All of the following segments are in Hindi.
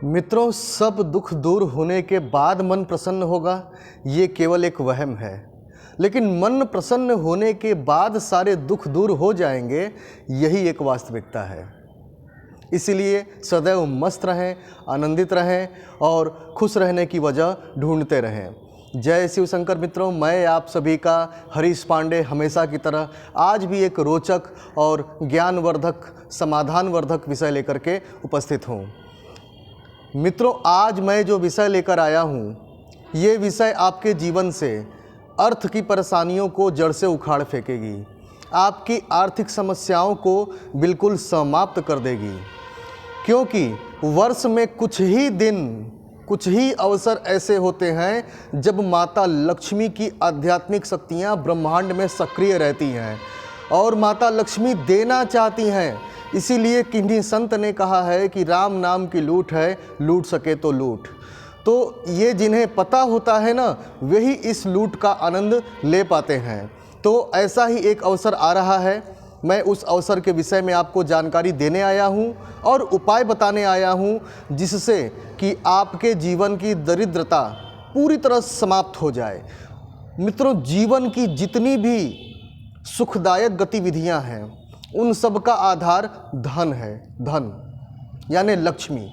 मित्रों, सब दुख दूर होने के बाद मन प्रसन्न होगा, ये केवल एक वहम है। लेकिन मन प्रसन्न होने के बाद सारे दुख दूर हो जाएंगे, यही एक वास्तविकता है। इसीलिए सदैव मस्त रहें, आनंदित रहें और खुश रहने की वजह ढूंढते रहें। जय शिव शंकर। मित्रों, मैं आप सभी का हरीश पांडे हमेशा की तरह आज भी एक रोचक और ज्ञानवर्धक, समाधानवर्धक विषय लेकर के उपस्थित हूँ। मित्रों, आज मैं जो विषय लेकर आया हूँ, ये विषय आपके जीवन से अर्थ की परेशानियों को जड़ से उखाड़ फेंकेगी, आपकी आर्थिक समस्याओं को बिल्कुल समाप्त कर देगी। क्योंकि वर्ष में कुछ ही दिन, कुछ ही अवसर ऐसे होते हैं जब माता लक्ष्मी की आध्यात्मिक शक्तियाँ ब्रह्मांड में सक्रिय रहती हैं और माता लक्ष्मी देना चाहती हैं। इसीलिए किन्हीं संत ने कहा है कि राम नाम की लूट है, लूट सके तो लूट। तो ये जिन्हें पता होता है ना, वही इस लूट का आनंद ले पाते हैं। तो ऐसा ही एक अवसर आ रहा है। मैं उस अवसर के विषय में आपको जानकारी देने आया हूँ और उपाय बताने आया हूँ, जिससे कि आपके जीवन की दरिद्रता पूरी तरह समाप्त हो जाए। मित्रों, जीवन की जितनी भी सुखदायक गतिविधियाँ हैं, उन सब का आधार धन है, धन यानी लक्ष्मी।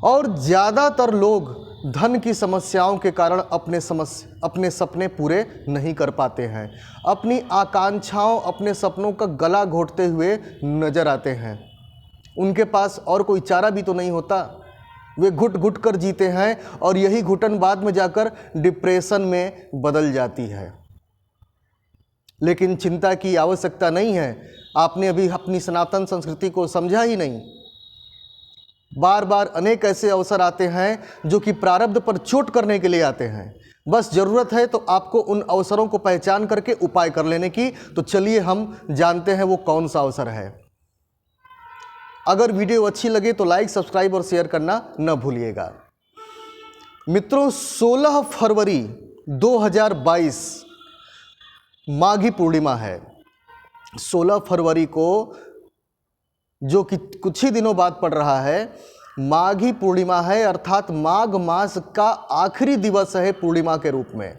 और ज़्यादातर लोग धन की समस्याओं के कारण अपने सपने पूरे नहीं कर पाते हैं, अपनी आकांक्षाओं, अपने सपनों का गला घोंटते हुए नजर आते हैं। उनके पास और कोई चारा भी तो नहीं होता, वे घुट घुट कर जीते हैं और यही घुटन बाद में जाकर डिप्रेशन में बदल जाती है। लेकिन चिंता की आवश्यकता नहीं है, आपने अभी अपनी सनातन संस्कृति को समझा ही नहीं। बार बार अनेक ऐसे अवसर आते हैं जो कि प्रारब्ध पर चोट करने के लिए आते हैं। बस ज़रूरत है तो आपको उन अवसरों को पहचान करके उपाय कर लेने की। तो चलिए हम जानते हैं वो कौन सा अवसर है। अगर वीडियो अच्छी लगे तो लाइक, सब्सक्राइब और शेयर करना न भूलिएगा। मित्रों, 16 फरवरी 2022 माघी पूर्णिमा है। 16 फरवरी को, जो कि कुछ ही दिनों बाद पड़ रहा है, माघी पूर्णिमा है। अर्थात माघ मास का आखिरी दिवस है पूर्णिमा के रूप में।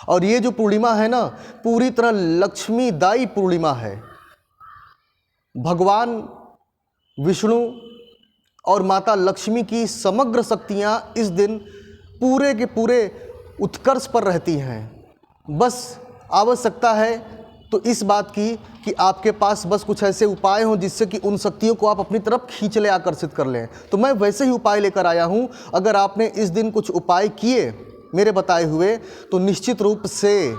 और ये जो पूर्णिमा है ना, पूरी तरह लक्ष्मीदायी पूर्णिमा है। भगवान विष्णु और माता लक्ष्मी की समग्र शक्तियां इस दिन पूरे के पूरे उत्कर्ष पर रहती हैं। बस आवश्यकता है तो इस बात की कि आपके पास बस कुछ ऐसे उपाय हों जिससे कि उन शक्तियों को आप अपनी तरफ खींच ले, आकर्षित कर लें। तो मैं वैसे ही उपाय लेकर आया हूं। अगर आपने इस दिन कुछ उपाय किए मेरे बताए हुए, तो निश्चित रूप से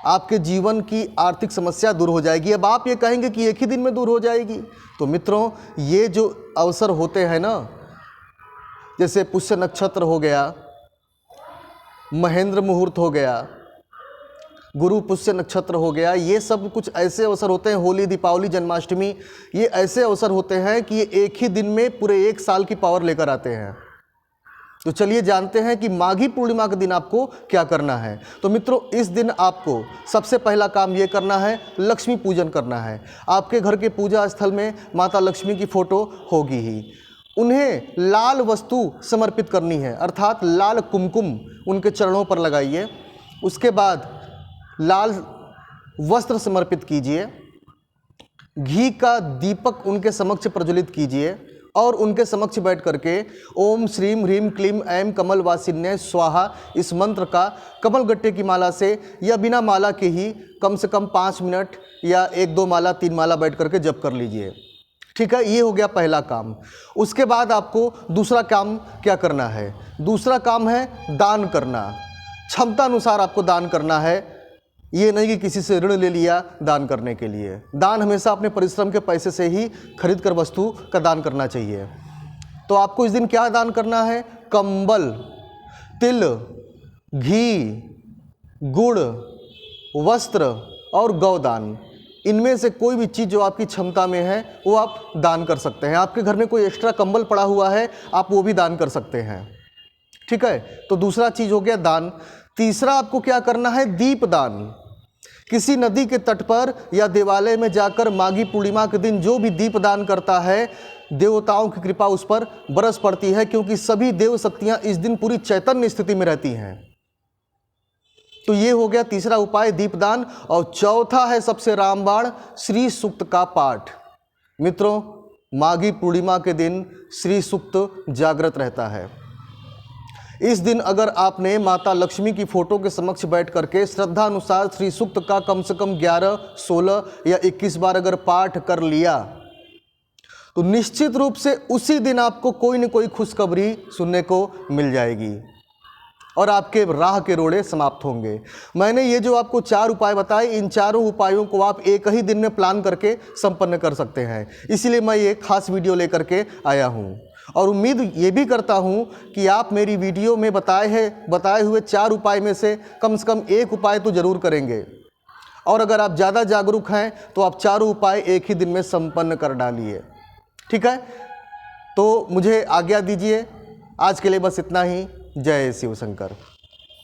आपके जीवन की आर्थिक समस्या दूर हो जाएगी। अब आप ये कहेंगे कि एक ही दिन में दूर हो जाएगी। तो मित्रों, ये जो अवसर होते हैं ना, जैसे पुष्य नक्षत्र हो गया, महेंद्र मुहूर्त हो गया, गुरु पुष्य नक्षत्र हो गया, ये सब कुछ ऐसे अवसर होते हैं, होली, दीपावली, जन्माष्टमी, ये ऐसे अवसर होते हैं कि ये एक ही दिन में पूरे एक साल की पावर लेकर आते हैं। तो चलिए जानते हैं कि माघी पूर्णिमा के दिन आपको क्या करना है। तो मित्रों, इस दिन आपको सबसे पहला काम ये करना है, लक्ष्मी पूजन करना है। आपके घर के पूजा स्थल में माता लक्ष्मी की फोटो होगी ही। उन्हें लाल वस्तु समर्पित करनी है, अर्थात लाल कुमकुम उनके चरणों पर लगाइए। उसके बाद लाल वस्त्र समर्पित कीजिए, घी का दीपक उनके समक्ष प्रज्वलित कीजिए और उनके समक्ष बैठ करके ओम श्रीम ह्रीम क्लीम ऐम कमल वासिन्य स्वाहा, इस मंत्र का कमल गट्टे की माला से या बिना माला के ही कम से कम 5 मिनट या 1-2 माला 3 माला बैठ करके जप कर लीजिए। ठीक है, ये हो गया पहला काम। उसके बाद आपको दूसरा काम क्या करना है? दूसरा काम है दान करना। क्षमता अनुसार आपको दान करना है। ये नहीं कि किसी से ऋण ले लिया दान करने के लिए। दान हमेशा अपने परिश्रम के पैसे से ही खरीद कर वस्तु का दान करना चाहिए। तो आपको इस दिन क्या दान करना है? कंबल, तिल, घी, गुड़, वस्त्र और गौदान। इनमें से कोई भी चीज़ जो आपकी क्षमता में है वो आप दान कर सकते हैं। आपके घर में कोई एक्स्ट्रा कंबल पड़ा हुआ है, आप वो भी दान कर सकते हैं। ठीक है, तो दूसरा चीज़ हो गया दान। तीसरा आपको क्या करना है? दीप दान। किसी नदी के तट पर या देवालय में जाकर माघी पूर्णिमा के दिन जो भी दीपदान करता है, देवताओं की कृपा उस पर बरस पड़ती है, क्योंकि सभी देव शक्तियां इस दिन पूरी चैतन्य स्थिति में रहती हैं। तो ये हो गया तीसरा उपाय, दीपदान। और चौथा है सबसे रामबाण, श्री सूक्त का पाठ। मित्रों, माघी पूर्णिमा के दिन श्री सूक्त जागृत रहता है। इस दिन अगर आपने माता लक्ष्मी की फोटो के समक्ष बैठ करके श्रद्धा अनुसार श्री सूक्त का कम से कम 11, 16 या 21 बार अगर पाठ कर लिया, तो निश्चित रूप से उसी दिन आपको कोई न कोई खुशखबरी सुनने को मिल जाएगी और आपके राह के रोड़े समाप्त होंगे। मैंने ये जो आपको 4 उपाय बताए, इन चारों उपायों को आप एक ही दिन में प्लान करके संपन्न कर सकते हैं। इसीलिए मैं ये खास वीडियो लेकर के आया हूँ और उम्मीद ये भी करता हूँ कि आप मेरी वीडियो में बताए हुए 4 उपाय में से कम 1 उपाय तो ज़रूर करेंगे। और अगर आप ज़्यादा जागरूक हैं तो आप चारों उपाय एक ही दिन में संपन्न कर डालिए। ठीक है, तो मुझे आज्ञा दीजिए। आज के लिए बस इतना ही। जय शिव शंकर।